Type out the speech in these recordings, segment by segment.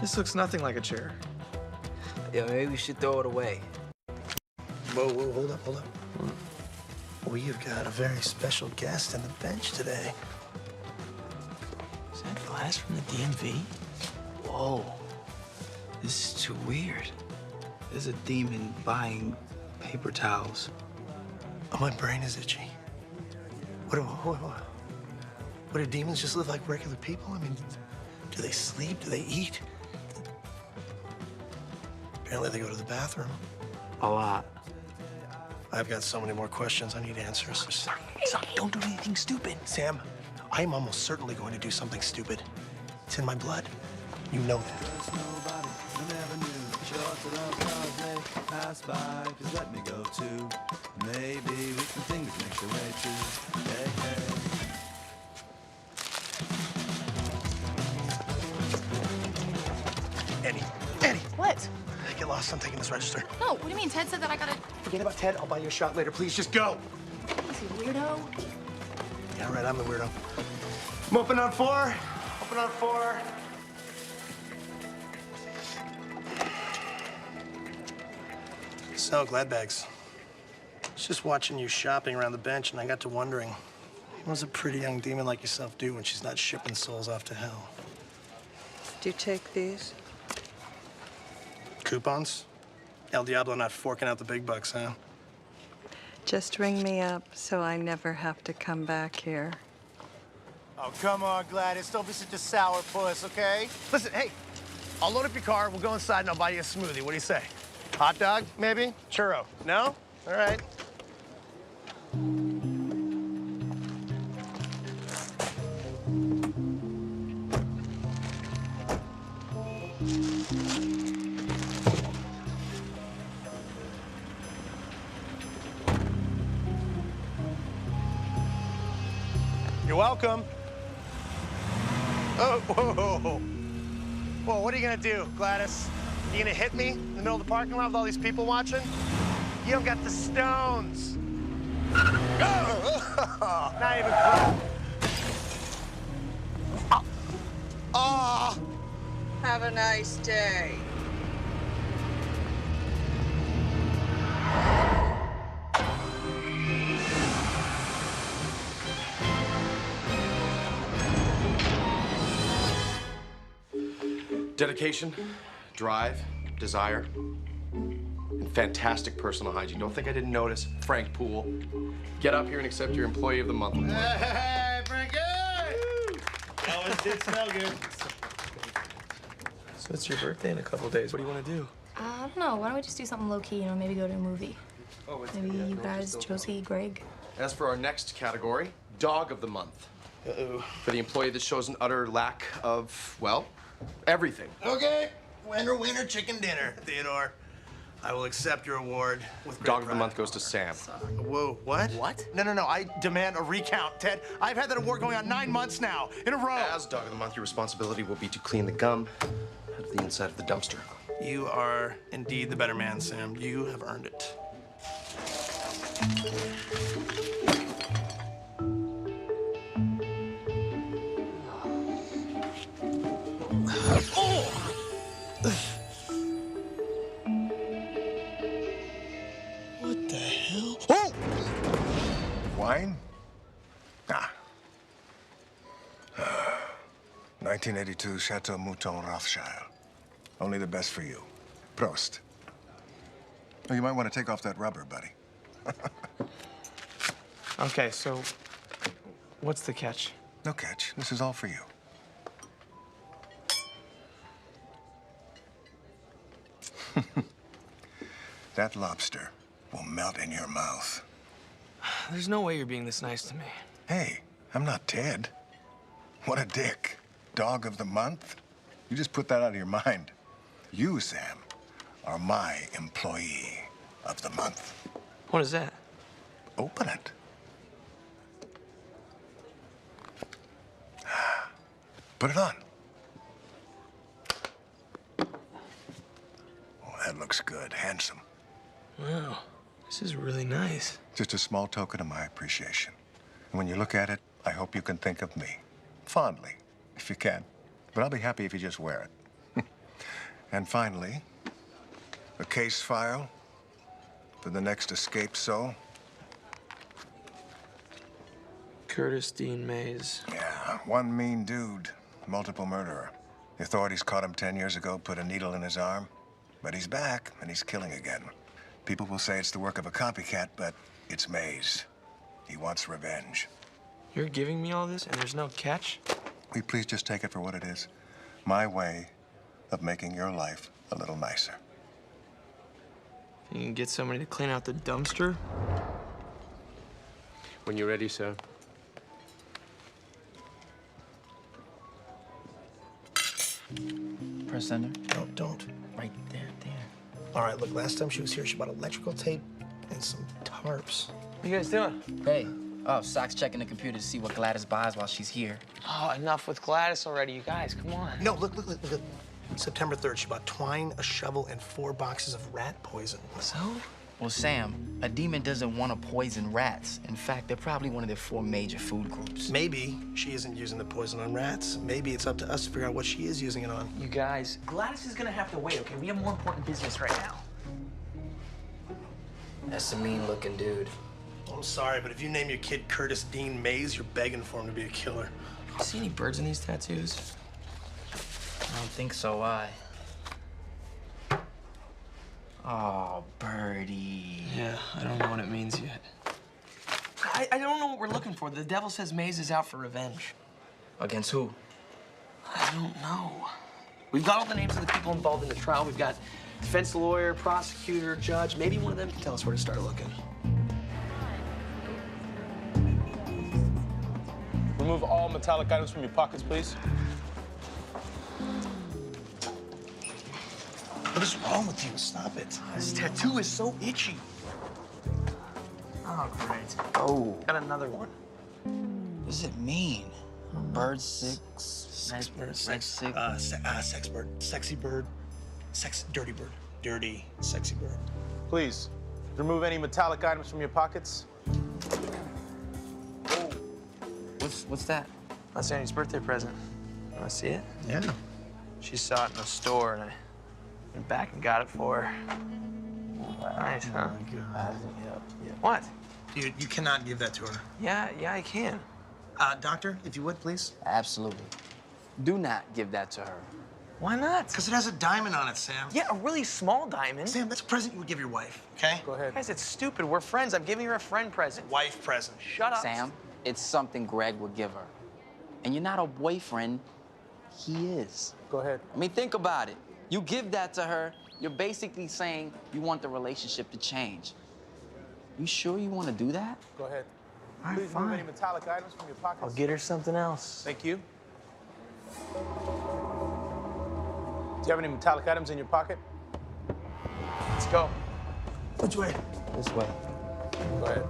This looks nothing like a chair. Yeah, maybe we should throw it away. Whoa, hold up. We've got a very special guest on the bench today. Is that Gladys from the DMV? Whoa, this is too weird. There's a demon buying paper towels. Oh, my brain is itchy. What do demons just live like regular people? I mean, do they sleep? Do they eat? Apparently they go to the bathroom. A lot. I've got so many more questions I need answers. Son, don't do anything stupid. Sam, I am almost certainly going to do something stupid. It's in my blood. You know that. Eddie. What? Get lost. I'm taking this register. No, what do you mean? Ted said that I gotta... Forget about Ted. I'll buy you a shot later. Please, just go. Is he a weirdo? Yeah, right. I'm the weirdo. I'm open on 4. Open on 4. So, glad bags. I was just watching you shopping around the bench, and I got to wondering, what does a pretty young demon like yourself do when she's not shipping souls off to hell? Do you take these? Coupons? El Diablo not forking out the big bucks, huh? Just ring me up so I never have to come back here. Oh, come on, Gladys. Don't be such a sourpuss, okay? Listen, hey, I'll load up your car, we'll go inside, and I'll buy you a smoothie. What do you say? Hot dog, maybe? Churro? No? All right. You're welcome. Oh, whoa. Whoa, what are you gonna do, Gladys? You gonna hit me in the middle of the parking lot with all these people watching? You don't got the stones. Oh, not even close. Oh. Have a nice day. Dedication, drive, desire, and fantastic personal hygiene. Don't think I didn't notice. Frank Poole. Get up here and accept your Employee of the Month award. Hey, Frankie! Always did smell good. So it's your birthday in a couple days. What do you want to do? I don't know. Why don't we just do something low-key, you know, maybe go to a movie? Oh, it's Maybe you guys, Josie, Greg. As for our next category, Dog of the Month. Uh-oh. For the employee that shows an utter lack of, well, everything. Okay. Winner, chicken dinner, Theodore. I will accept your award with great Dog of the pride. Month goes to Sam. Whoa, what? What? No. I demand a recount, Ted. I've had that award going on 9 months now, in a row. As Dog of the Month, your responsibility will be to clean the gum out of the inside of the dumpster. You are indeed the better man, Sam. You have earned it. What the hell? Oh! Wine? Nah. 1982 Chateau Mouton Rothschild. Only the best for you. Prost. Oh, you might want to take off that rubber, buddy. Okay, so what's the catch? No catch. This is all for you. That lobster will melt in your mouth. There's no way you're being this nice to me. Hey, I'm not Ted. What a dick. Dog of the Month? You just put that out of your mind. You, Sam, are my Employee of the Month. What is that? Open it. Put it on. Oh, that looks good. Handsome. Wow, this is really nice. Just a small token of my appreciation. And when you look at it, I hope you can think of me. Fondly, if you can. But I'll be happy if you just wear it. And finally, a case file for the next escaped soul. Curtis Dean Mays. Yeah, one mean dude, multiple murderer. The authorities caught him 10 years ago, put a needle in his arm. But he's back, and he's killing again. People will say it's the work of a copycat, but it's Mays. He wants revenge. You're giving me all this and there's no catch? Will you please just take it for what it is? My way of making your life a little nicer. You can get somebody to clean out the dumpster? When you're ready, sir. Press enter. No, don't. Right there. All right, look, last time she was here, she bought electrical tape and some tarps. What you guys doing? Hey. Oh, Sock's checking the computer to see what Gladys buys while she's here. Oh, enough with Gladys already, you guys. Come on. No, look. September 3rd, she bought twine, a shovel, and 4 boxes of rat poison. So? Well, Sam, a demon doesn't want to poison rats. In fact, they're probably one of their 4 major food groups. Maybe she isn't using the poison on rats. Maybe it's up to us to figure out what she is using it on. You guys, Gladys is gonna have to wait, okay? We have more important business right now. That's a mean-looking dude. I'm sorry, but if you name your kid Curtis Dean Mays, you're begging for him to be a killer. You see any birds in these tattoos? I don't think so, Oh, Birdie. Yeah, I don't know what it means yet. I don't know what we're looking for. The devil says Mays is out for revenge. Against who? I don't know. We've got all the names of the people involved in the trial. We've got defense lawyer, prosecutor, judge. Maybe one of them can tell us where to start looking. Remove all metallic items from your pockets, please. What is wrong with you? Stop it. This tattoo is so itchy. Oh, great. Oh. Got another one. What does it mean? Bird six. Sex bird. Sex Sex bird. Sexy bird. Dirty bird. Dirty, sexy bird. Please, remove any metallic items from your pockets. What's that? That's Annie's birthday present. You want to see it? Yeah. She saw it in the store, and I went back and got it for her. Nice, huh? Oh, my God. What? Dude, you cannot give that to her. Yeah, I can. Doctor, if you would, please. Absolutely. Do not give that to her. Why not? Because it has a diamond on it, Sam. Yeah, a really small diamond. Sam, that's a present you would give your wife, okay? Go ahead. Guys, it's stupid. We're friends. I'm giving her a friend present. Wife present. Shut up. Sam, it's something Greg would give her. And you're not a boyfriend. He is. Go ahead. I mean, think about it. You give that to her, you're basically saying you want the relationship to change. You sure you want to do that? Go ahead. All right, Please remove fine. any metallic items from your pockets. I'll get her something else. Thank you. Do you have any metallic items in your pocket? Let's go. Which way? This way. Go ahead.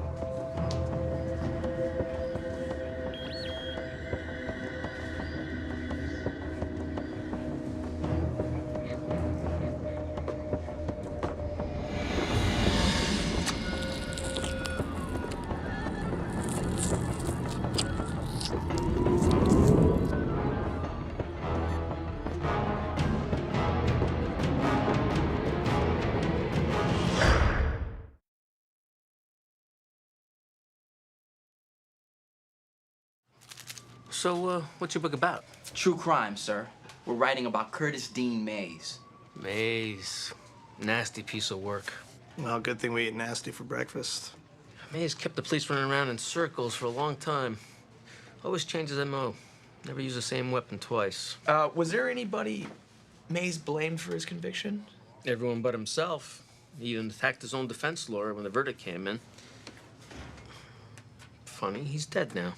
So, what's your book about? True crime, sir. We're writing about Curtis Dean Mays. Mays. Nasty piece of work. Well, good thing we ate nasty for breakfast. Mays kept the police running around in circles for a long time. Always changes MO. Never used the same weapon twice. Was there anybody Mays blamed for his conviction? Everyone but himself. He even attacked his own defense lawyer when the verdict came in. Funny, he's dead now.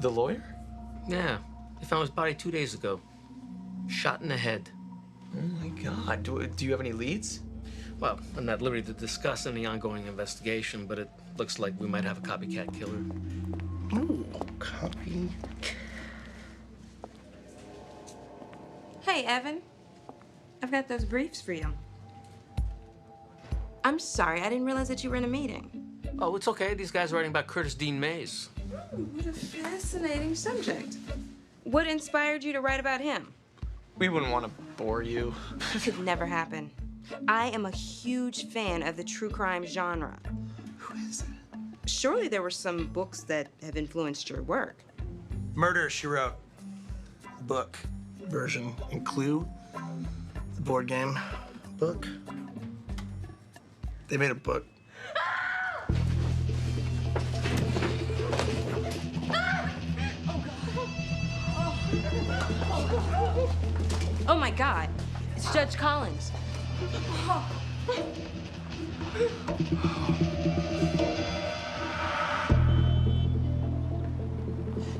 The lawyer? Yeah, they found his body 2 days ago. Shot in the head. Oh my God. Do you have any leads? Well, I'm not at liberty to discuss any ongoing investigation, but it looks like we might have a copycat killer. Ooh, copy. Hey, Evan. I've got those briefs for you. I'm sorry, I didn't realize that you were in a meeting. Oh, it's okay. These guys are writing about Curtis Dean Mays. What a fascinating subject. What inspired you to write about him? We wouldn't want to bore you. It could never happen. I am a huge fan of the true crime genre. Who is that? Surely there were some books that have influenced your work. Murder, She Wrote. Book version and Clue, the board game book. They made a book. Oh my God, it's Judge Collins.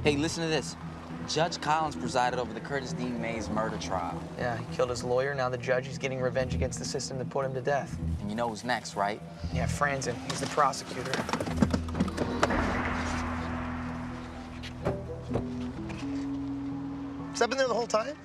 Hey, listen to this. Judge Collins presided over the Curtis Dean Mays murder trial. Yeah, he killed his lawyer. Now the judge is getting revenge against the system that put him to death. And you know who's next, right? Yeah, Franzen. He's the prosecutor. Has that been there the whole time?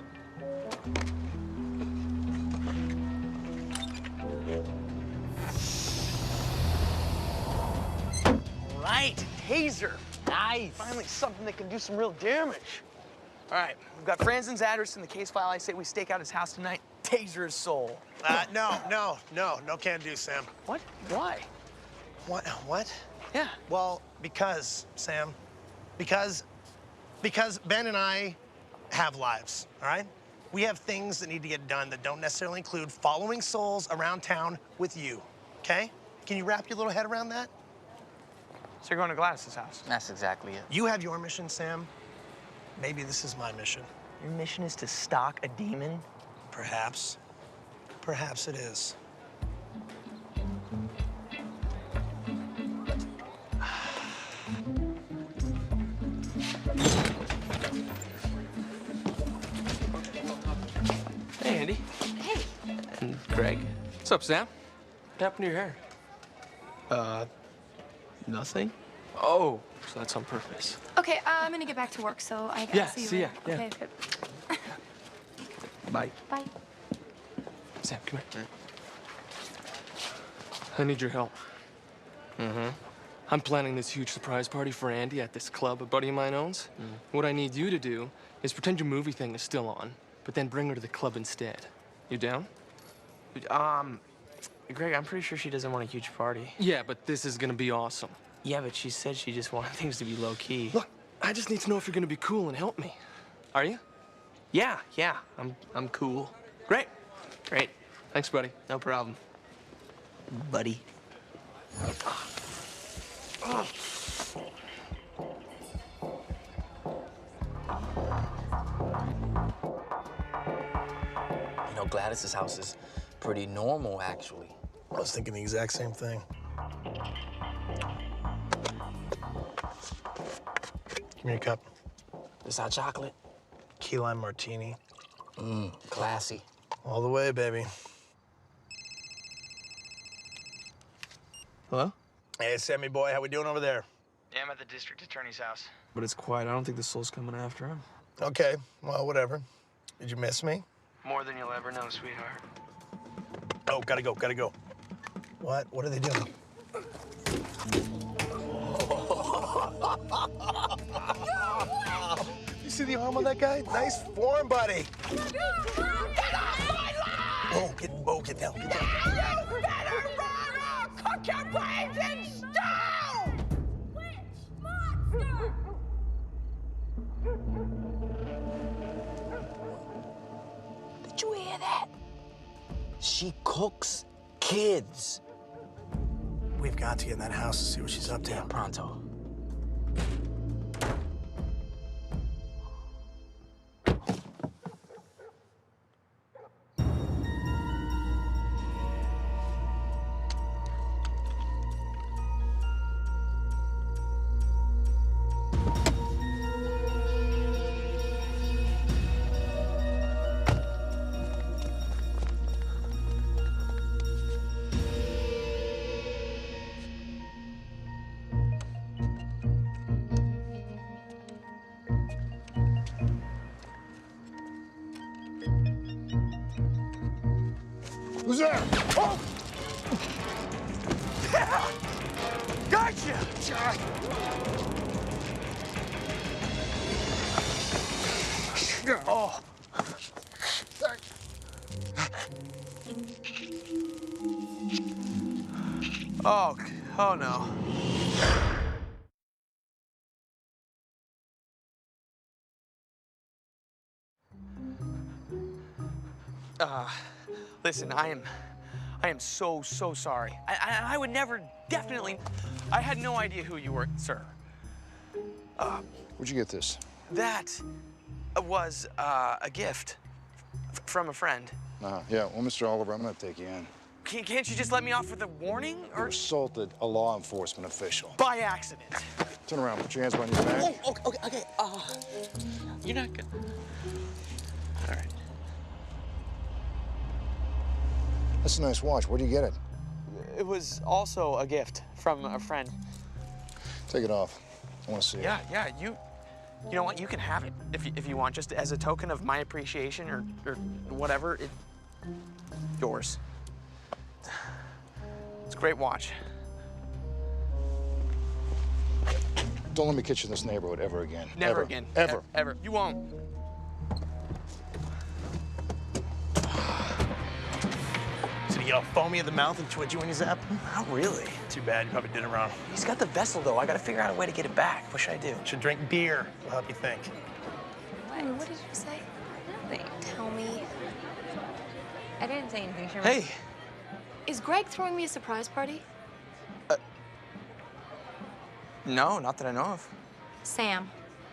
Right, taser. Nice. Finally, something that can do some real damage. All right, we've got Franzen's address in the case file. I say we stake out his house tonight. Taser his soul. No can do, Sam. What? Why? What? Yeah. Well, because, Sam, because Ben and I have lives, all right? We have things that need to get done that don't necessarily include following souls around town with you, okay? Can you wrap your little head around that? So you're going to Gladys' house? That's exactly it. You have your mission, Sam. Maybe this is my mission. Your mission is to stalk a demon? Perhaps. Perhaps it is. Hey, Andy. Hey. And Greg. What's up, Sam? What happened to your hair? Nothing. Oh, so that's on purpose. Okay, I'm gonna get back to work, so I gotta see you see ya. later. Yeah. Okay, good. Bye. Bye. Sam, come here. I need your help. Mm-hmm. I'm planning this huge surprise party for Andy at this club a buddy of mine owns. What I need you to do is pretend your movie thing is still on, but then bring her to the club instead. You down? Greg, I'm pretty sure she doesn't want a huge party. Yeah, but this is gonna be awesome. Yeah, but she said she just wanted things to be low-key. Look, I just need to know if you're gonna be cool and help me. Are you? Yeah, I'm cool. Great. Great. Thanks, buddy. No problem. Buddy. You know, Gladys' house is pretty normal, actually. I was thinking the exact same thing. Give me your cup. This hot chocolate? Key lime martini. Classy. All the way, baby. Hello? Hey, Sammy boy, how we doing over there? Yeah, I'm at the district attorney's house. But it's quiet. I don't think the soul's coming after him. Okay, well, whatever. Did you miss me? More than you'll ever know, sweetheart. Oh, gotta go. What? What are they doing? You see the arm on that guy? Nice form, buddy. Oh, get down. You better run or cook your brains in stew! Witch monster! Did you hear that? She cooks kids. We've got to get in that house to see what she's up to. Yeah, pronto. Who's there? Oh! Gotcha! Oh. Oh no. Listen, I am so sorry. I would never, definitely, I had no idea who you were, sir. Where'd you get this? That was a gift from a friend. Yeah, well, Mr. Oliver, I'm gonna take you in. Can't you just let me off with a warning, or? You assaulted a law enforcement official. By accident. Turn around, put your hands behind your back. Oh, okay. You're not good. All right. That's a nice watch. Where'd you get it? It was also a gift from a friend. Take it off. I want to see it. Yeah, you know what? You can have it if you want, just as a token of my appreciation or whatever. Yours. It's a great watch. Don't let me catch you in this neighborhood ever again. Never Ever. again. Ever. Ever. You won't. Did he get all foamy at the mouth and twitchy when you zap him? Not really. Too bad, you probably did it wrong. He's got the vessel, though. I gotta figure out a way to get it back. What should I do? Should drink beer. It'll help you think. What did you say? Nothing. Tell me. I didn't say anything, Sherman. Hey. Is Greg throwing me a surprise party? No, not that I know of. Sam,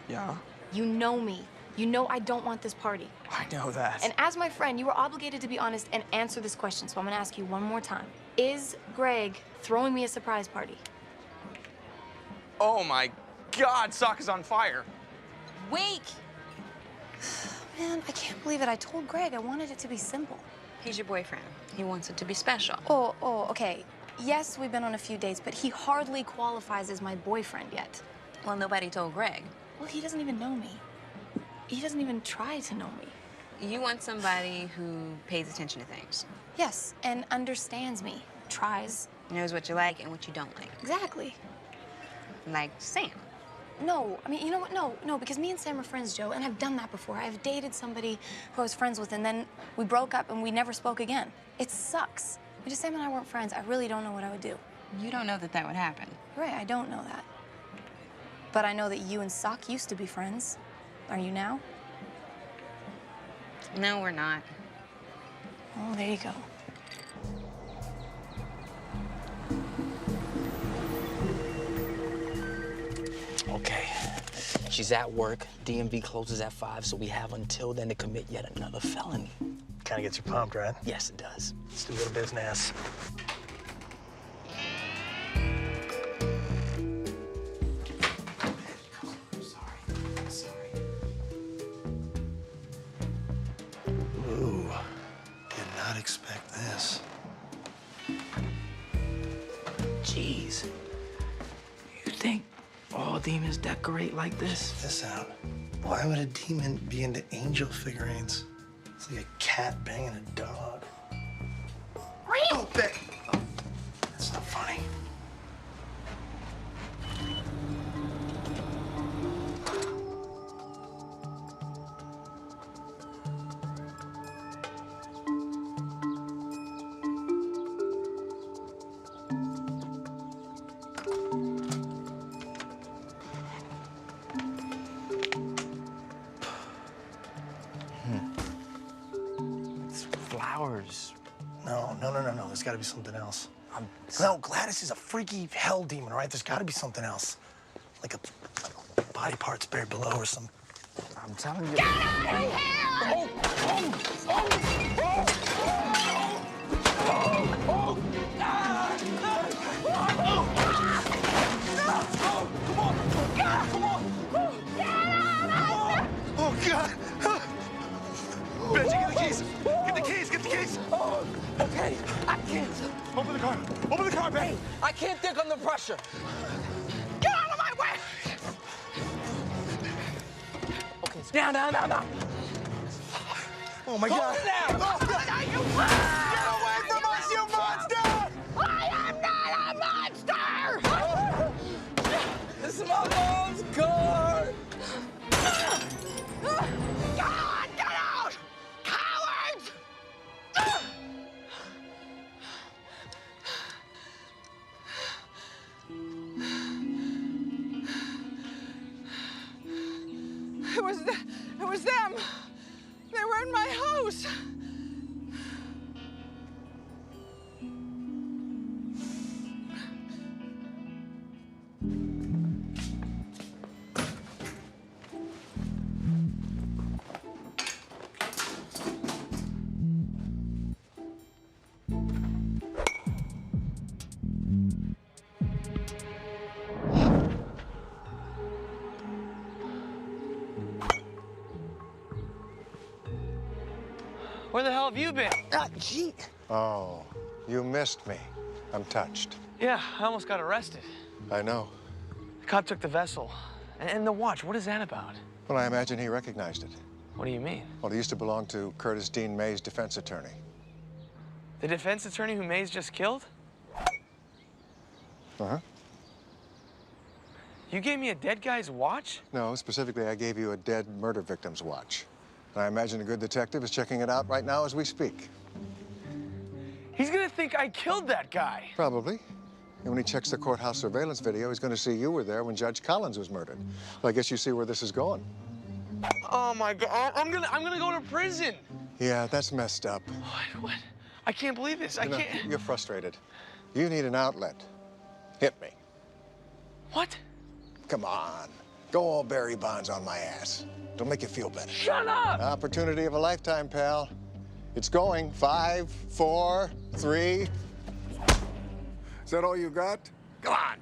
Yeah. you know me. You know I don't want this party. I know that. And as my friend, you are obligated to be honest and answer this question, so I'm gonna ask you one more time. Is Greg throwing me a surprise party? Oh my God, sock is on fire. Wake! Man, I can't believe it. I told Greg I wanted it to be simple. He's your boyfriend. He wants it to be special. Oh, okay. Yes, we've been on a few dates, but he hardly qualifies as my boyfriend yet. Well, nobody told Greg. Well, he doesn't even know me. He doesn't even try to know me. You want somebody who pays attention to things. Yes, and understands me. Tries. Knows what you like and what you don't like. Exactly. Like Sam. No, I mean, you know what? No, because me and Sam are friends, Joe, and I've done that before. I've dated somebody who I was friends with, and then we broke up and we never spoke again. It sucks. But if Sam and I weren't friends, I really don't know what I would do. You don't know that that would happen. Right, I don't know that. But I know that you and Sock used to be friends. Are you now? No, we're not. Oh, there you go. Okay. She's at work. DMV closes at 5, so we have until then to commit yet another felony. Kind of gets you pumped, right? Yes, it does. Let's do a little business. Ooh, did not expect this. Jeez. You think all demons decorate like this? Check this out. Why would a demon be into angel figurines? It's like a cat banging a dog. Oh, Beck. Oh, that's not funny. It's flowers. No. There's got to be something else. No, Gladys is a freaky hell demon, all right? There's got to be something else. Like a body parts buried below or some... I'm telling you. Get out of here! Oh, God! Benji, get the keys! Get the keys! Get the keys! Oh, okay. I can't. Open the car! Open the car, Ben! I can't think under pressure. Get out of my way! Okay, now. Oh, my God! Hold it down! Oh, God. Get away from us, you monster! I am not a monster! This is my mom's car. God, get out! Cowards! It was them. They were in my house. Where the hell have you been? Gee. Oh, you missed me. I'm touched. Yeah, I almost got arrested. I know. The cop took the vessel. And the watch, what is that about? Well, I imagine he recognized it. What do you mean? Well, it used to belong to Curtis Dean May's defense attorney. The defense attorney who Mays just killed? Uh-huh. You gave me a dead guy's watch? No, specifically, I gave you a dead murder victim's watch. And I imagine a good detective is checking it out right now as we speak. He's gonna think I killed that guy. Probably. And when he checks the courthouse surveillance video, he's gonna see you were there when Judge Collins was murdered. Well, I guess you see where this is going. Oh my God, I'm gonna go to prison. Yeah, that's messed up. What? I can't believe this. I can't. You're frustrated. You need an outlet. Hit me. What? Come on. Go all Barry Bonds on my ass. It'll make you feel better. Shut up! Opportunity of a lifetime, pal. It's going. 5, 4, 3. Is that all you got? Come on.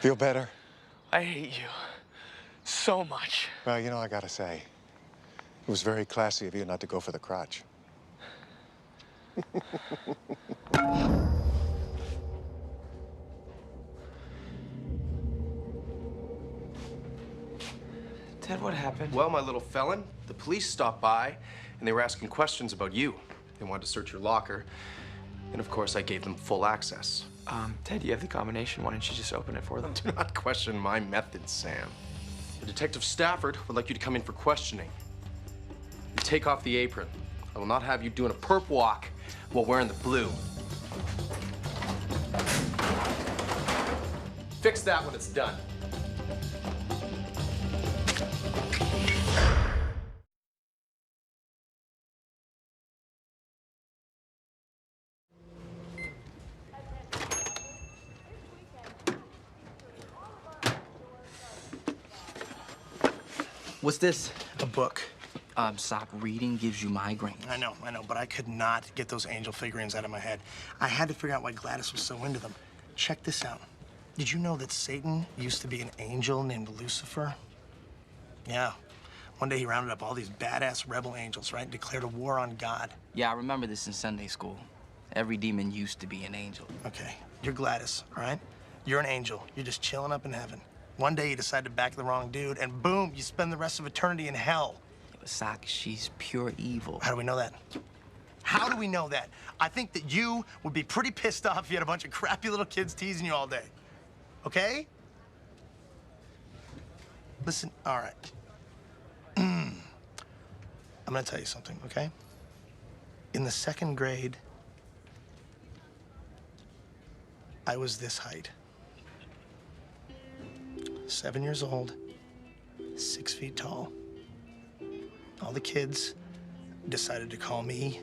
Feel better? I hate you so much. Well, you know, I gotta say, it was very classy of you not to go for the crotch. Ted, what happened? Well, my little felon, the police stopped by and they were asking questions about you. They wanted to search your locker. And of course, I gave them full access. Ted, you have the combination. Why don't you just open it for them? Do not question my methods, Sam. Detective Stafford would like you to come in for questioning. You take off the apron. I will not have you doing a perp walk while wearing the blue. Fix that when it's done. What's this? A book. Stop reading gives you migraines. I know, but I could not get those angel figurines out of my head. I had to figure out why Gladys was so into them. Check this out. Did you know that Satan used to be an angel named Lucifer? Yeah. One day he rounded up all these badass rebel angels, right? Declared a war on God. Yeah, I remember this in Sunday school. Every demon used to be an angel. Okay, you're Gladys, all right? You're an angel. You're just chilling up in heaven. One day you decide to back the wrong dude, and boom, you spend the rest of eternity in hell. Sak, she's pure evil. How do we know that? How do we know that? I think that you would be pretty pissed off if you had a bunch of crappy little kids teasing you all day. Okay? Listen, all right. I'm gonna tell you something, okay? In the 2nd grade, I was this height. 7 years old, 6 feet tall. All the kids decided to call me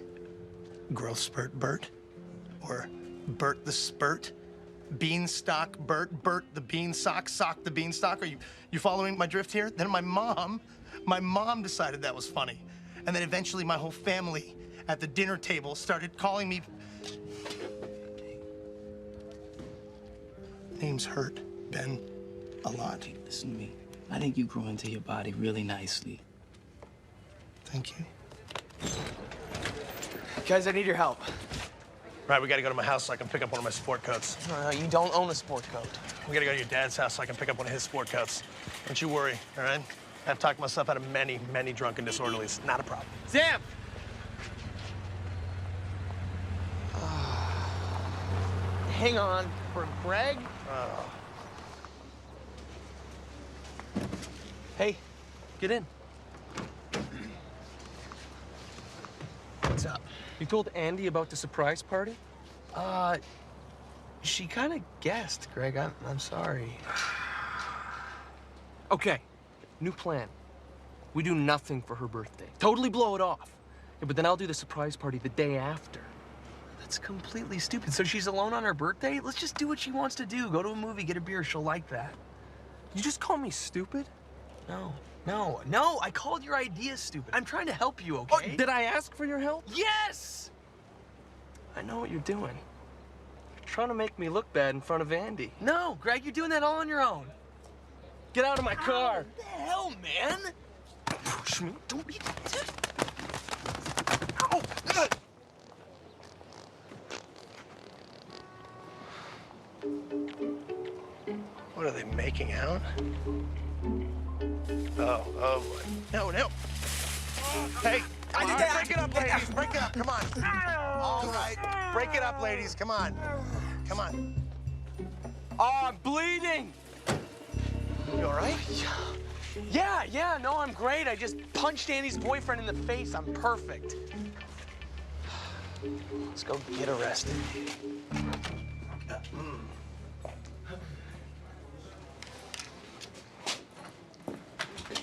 Growth Spurt Bert, or Bert the Spurt, Beanstalk Bert, Bert the Beanstalk, Sock the Beanstalk. Are you following my drift here? Then my mom decided that was funny. And then eventually my whole family at the dinner table started calling me. Names hurt, Ben, a lot. Listen to me. I think you grew into your body really nicely. Thank you. Guys, I need your help. Right, we gotta go to my house so I can pick up one of my sport coats. No, you don't own a sport coat. We gotta go to your dad's house so I can pick up one of his sport coats. Don't you worry, all right? I've talked myself out of many, many drunken disorderlies. Not a problem. Sam! Hang on. For Greg? Hey, get in. What's up? You told Andy about the surprise party? She kind of guessed, Greg. I'm sorry. Okay, new plan. We do nothing for her birthday. Totally blow it off. Yeah, but then I'll do the surprise party the day after. That's completely stupid. So she's alone on her birthday? Let's just do what she wants to do. Go to a movie, get a beer. She'll like that. You just call me stupid? No. I called your idea stupid. I'm trying to help you, okay? Oh, did I ask for your help? Yes! I know what you're doing. You're trying to make me look bad in front of Andy. No, Greg, you're doing that all on your own. Get out of my car. What the hell, man? Push me. Don't be... Ow! What are they making out? Oh boy. No. Hey, break it up, ladies. Break it up. Come on. All right. Break it up, ladies. Come on. Come on. Oh, I'm bleeding. You all right? Yeah, no, I'm great. I just punched Andy's boyfriend in the face. I'm perfect. Let's go get arrested.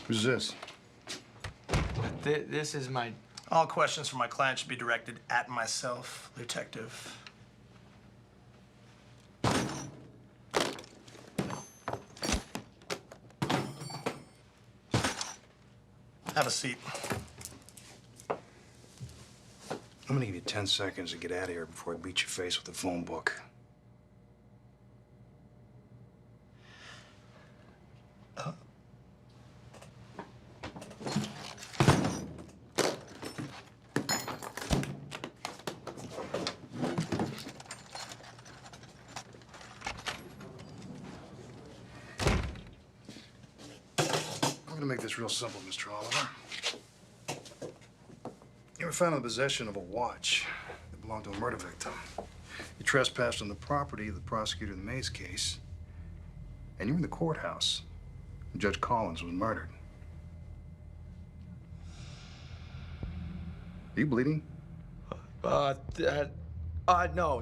Who's this? This is my... All questions from my client should be directed at myself, Detective. Have a seat. I'm gonna give you 10 seconds to get out of here before I beat your face with the phone book. I'm gonna make this real simple, Mr. Oliver. You were found in possession of a watch that belonged to a murder victim. You trespassed on the property of the prosecutor in the Mays case, and you were in the courthouse when Judge Collins was murdered. Are you bleeding? No,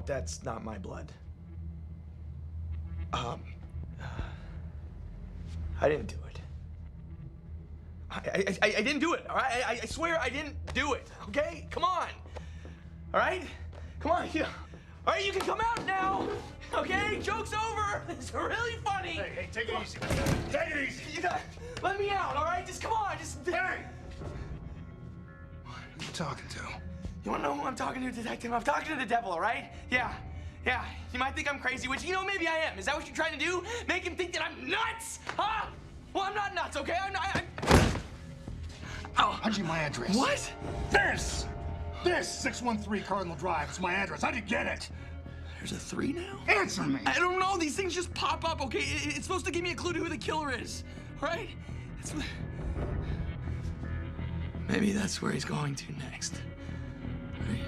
that's not my blood. I didn't do it. I didn't do it, all right? I swear I didn't do it, okay? Come on, all right? Come on, all right, you can come out now, okay? Joke's over. It's really funny. Hey, take it easy. Take it easy. Let me out, all right? Just come on, just... Hey! Who are you talking to? You wanna know who I'm talking to, Detective? I'm talking to the devil, all right? Yeah. You might think I'm crazy, which, you know, maybe I am. Is that what you're trying to do? Make him think that I'm nuts? Huh? Well, I'm not nuts, okay? Oh. How'd you get my address? What? This 613 Cardinal Drive. It's my address. How'd you get it? There's a 3 now? Answer me. I don't know. These things just pop up, okay? It's supposed to give me a clue to who the killer is, all right? Maybe that's where he's going to next. Right?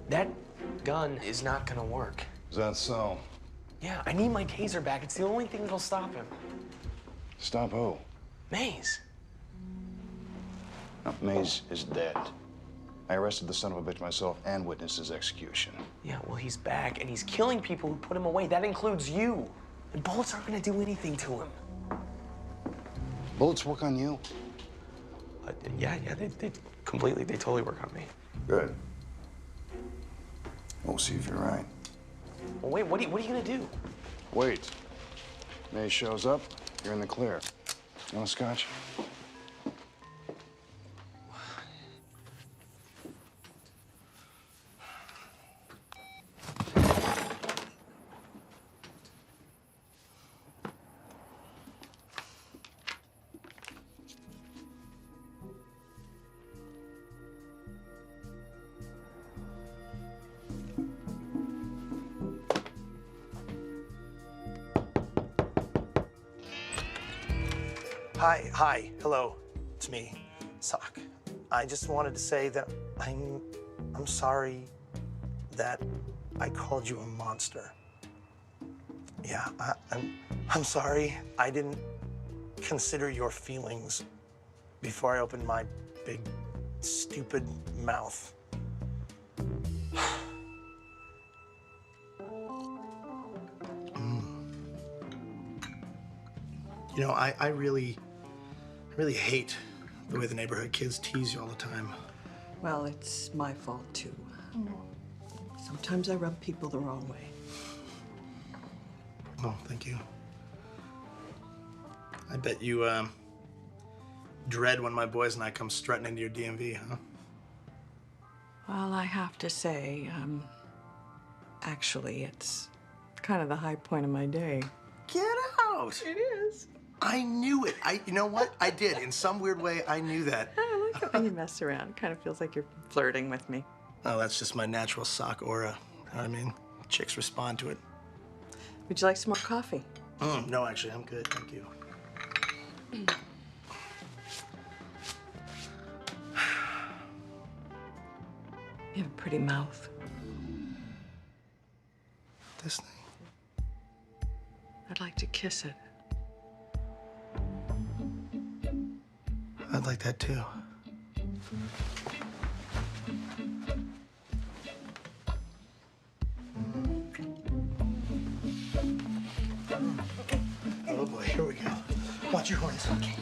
That gun is not gonna work. Is that so? Yeah, I need my taser back. It's the only thing that'll stop him. Stop who? Maze. No, Mays is dead. I arrested the son of a bitch myself and witnessed his execution. Yeah, well, he's back, and he's killing people who put him away. That includes you. And bullets aren't gonna do anything to him. Bullets work on you? Yeah, they completely, they totally work on me. Good. We'll see if you're right. Well, wait, what are you gonna do? Wait. Mays shows up, you're in the clear. You want a scotch? Hi, hello, it's me, Sock. I just wanted to say that I'm sorry that I called you a monster. Yeah, I'm sorry I didn't consider your feelings before I opened my big, stupid mouth. You know, I really hate the way the neighborhood kids tease you all the time. Well, it's my fault, too. Sometimes I rub people the wrong way. Oh, thank you. I bet you, dread when my boys and I come strutting into your DMV, huh? Well, I have to say, actually, it's kind of the high point of my day. Get out! It is. I knew it. You know what? I did. In some weird way, I knew that. I like it when you mess around. It kind of feels like you're flirting with me. Oh, that's just my natural sock aura. You know what I mean? Chicks respond to it. Would you like some more coffee? No, actually, I'm good. Thank you. You have a pretty mouth. This thing? I'd like to kiss it. I'd like that too. Oh boy, here we go. Watch your horns. Okay.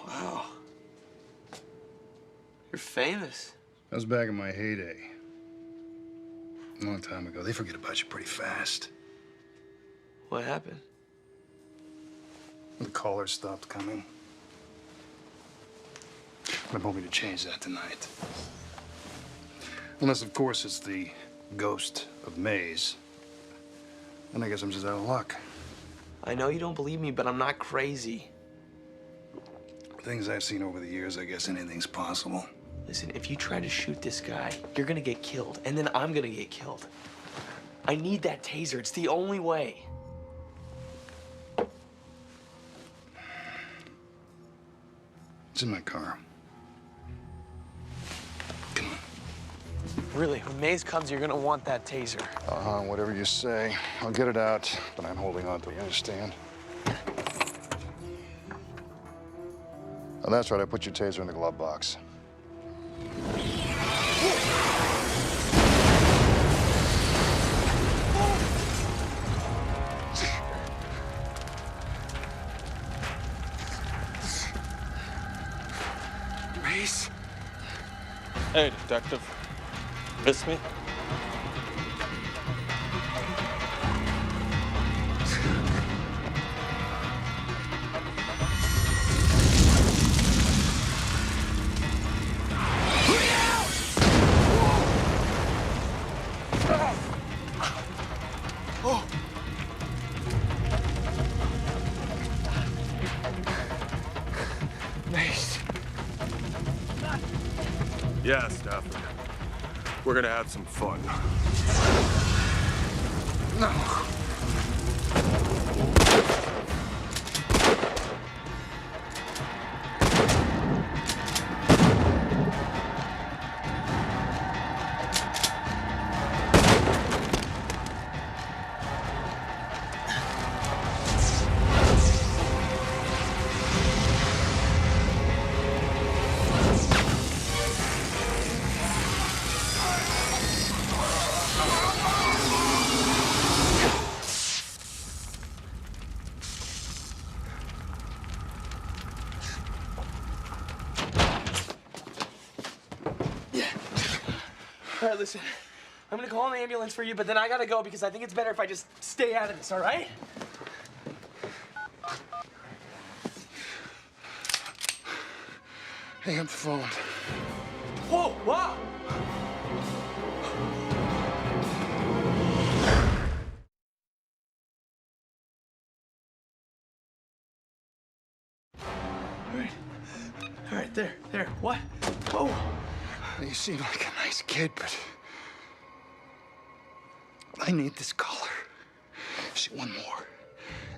Wow. You're famous. That was back in my heyday. A long time ago. They forget about you pretty fast. What happened? The callers stopped coming. I'm hoping to change that tonight. Unless, of course, it's the ghost of Maze. Then I guess I'm just out of luck. I know you don't believe me, but I'm not crazy. Things I've seen over the years, I guess anything's possible. Listen, if you try to shoot this guy, you're gonna get killed, and then I'm gonna get killed. I need that taser. It's the only way. It's in my car. Really, when Maze comes, you're gonna want that taser. Uh-huh, whatever you say. I'll get it out, but I'm holding on to it, you understand? Oh, that's right, I put your taser in the glove box. Maze? Hey, detective. Miss me? Maze. Yeah, Stafford. We're gonna have some fun. No. All right, listen. I'm gonna call an ambulance for you, but then I gotta go because I think it's better if I just stay out of this, all right? Hang up the phone. Whoa, wow! There. What? Whoa. You seem like a nice kid, but I need this collar. See, one more,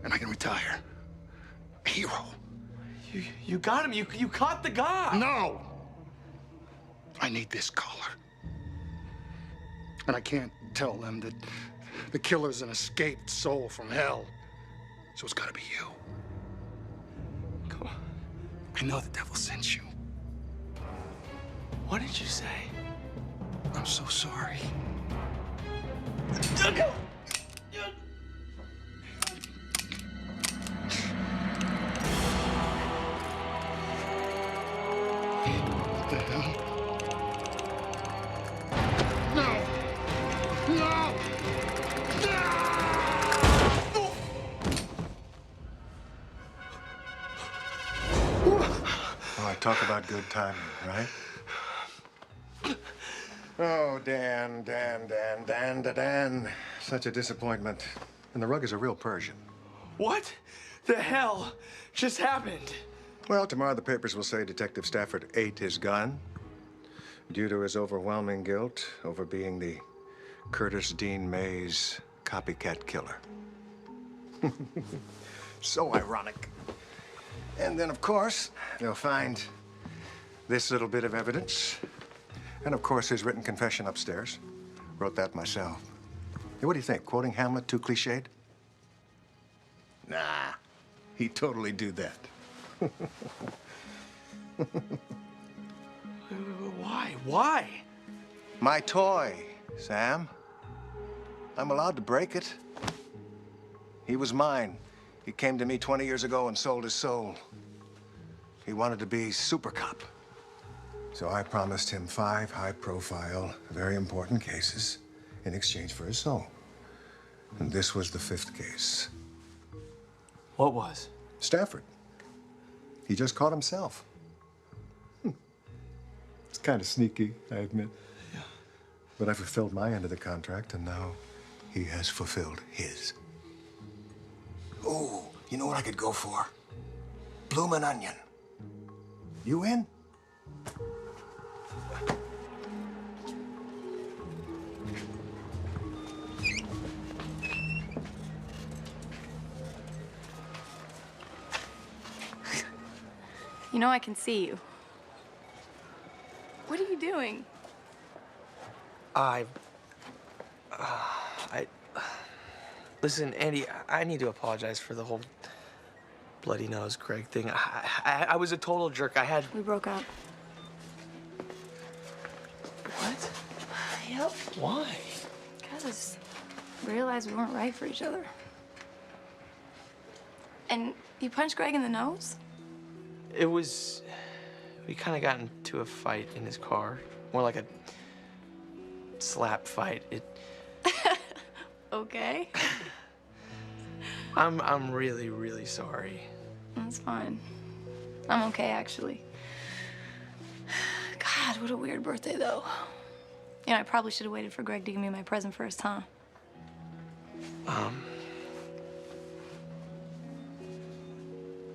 and I can retire. A hero. You got him. You caught the guy. No! I need this collar. And I can't tell them that the killer's an escaped soul from hell. So it's gotta be you. Come on. I know the devil sent you. What did you say? I'm so sorry. What the hell? No! No! Oh, I talk about good timing, right? Oh, Dan. Such a disappointment. And the rug is a real Persian. What the hell just happened? Well, tomorrow the papers will say Detective Stafford ate his gun due to his overwhelming guilt over being the Curtis Dean Mays copycat killer. So ironic. And then, of course, they'll find this little bit of evidence. And, of course, his written confession upstairs. Wrote that myself. Hey, what do you think? Quoting Hamlet too cliched? Nah, he'd totally do that. Why? My toy, Sam. I'm allowed to break it. He was mine. He came to me 20 years ago and sold his soul. He wanted to be super cop. So I promised him 5 high-profile, very important cases in exchange for his soul. And this was the 5th case. What was? Stafford. He just caught himself. It's kind of sneaky, I admit. Yeah. But I fulfilled my end of the contract, and now he has fulfilled his. Oh, you know what I could go for? Bloomin' onion. You in? You know I can see you. What are you doing? Listen, Andy, I need to apologize for the whole bloody nose Greg thing. I was a total jerk. We broke up. What? Yep. Why? Because we realized we weren't right for each other. And you punched Greg in the nose? We kind of got into a fight in his car. More like a slap fight. Okay. I'm really, really sorry. That's fine. I'm okay, actually. God, what a weird birthday, though. You know, I probably should have waited for Greg to give me my present first, huh?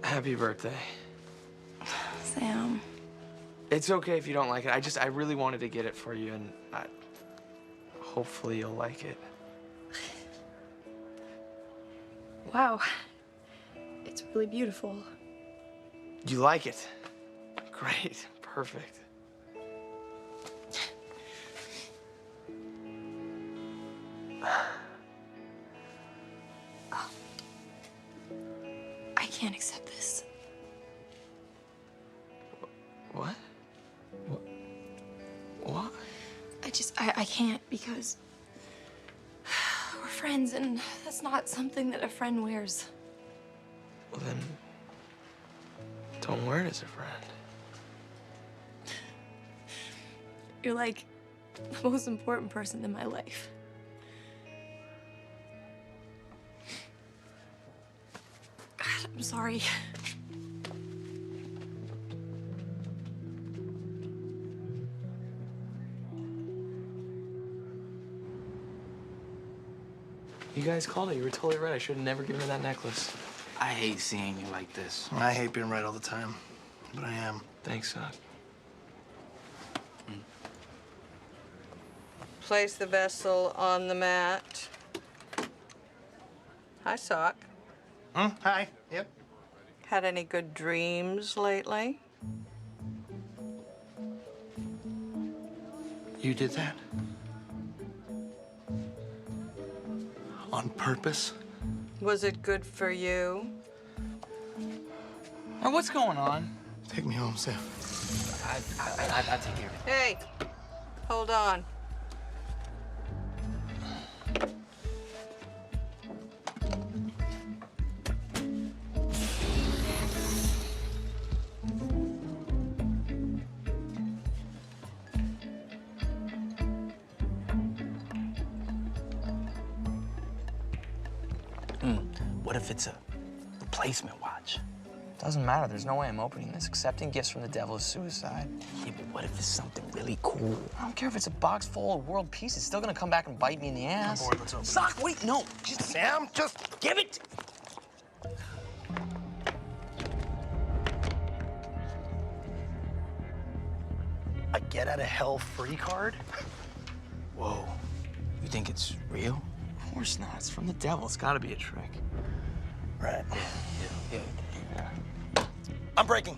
Happy birthday. Sam. It's okay if you don't like it. I really wanted to get it for you, and hopefully you'll like it. Wow. It's really beautiful. You like it? Great. Perfect. I can't accept this. What? What? I can't because we're friends and that's not something that a friend wears. Well, then, don't wear it as a friend. You're like the most important person in my life. God, I'm sorry. You guys called it. You were totally right. I should have never given her that necklace. I hate seeing you like this. I hate being right all the time, but I am. Thanks, Sock. Place the vessel on the mat. Hi, Sock. Hi. Yep. Had any good dreams lately? You did that? On purpose? Was it good for you? Now, what's going on? Take me home, Sam. I take care of it. Hey, hold on. What if it's a replacement watch? Doesn't matter. There's no way I'm opening this. Accepting gifts from the devil is suicide. Yeah, but what if it's something really cool? I don't care if it's a box full of world peace. It's still gonna come back and bite me in the ass. Come aboard, let's open it. Sock, wait, no. Just Sam, just give it. a get out of hell free card? Whoa. You think it's real? Of course not. It's from the devil. It's gotta be a trick. Right. Yeah. I'm breaking.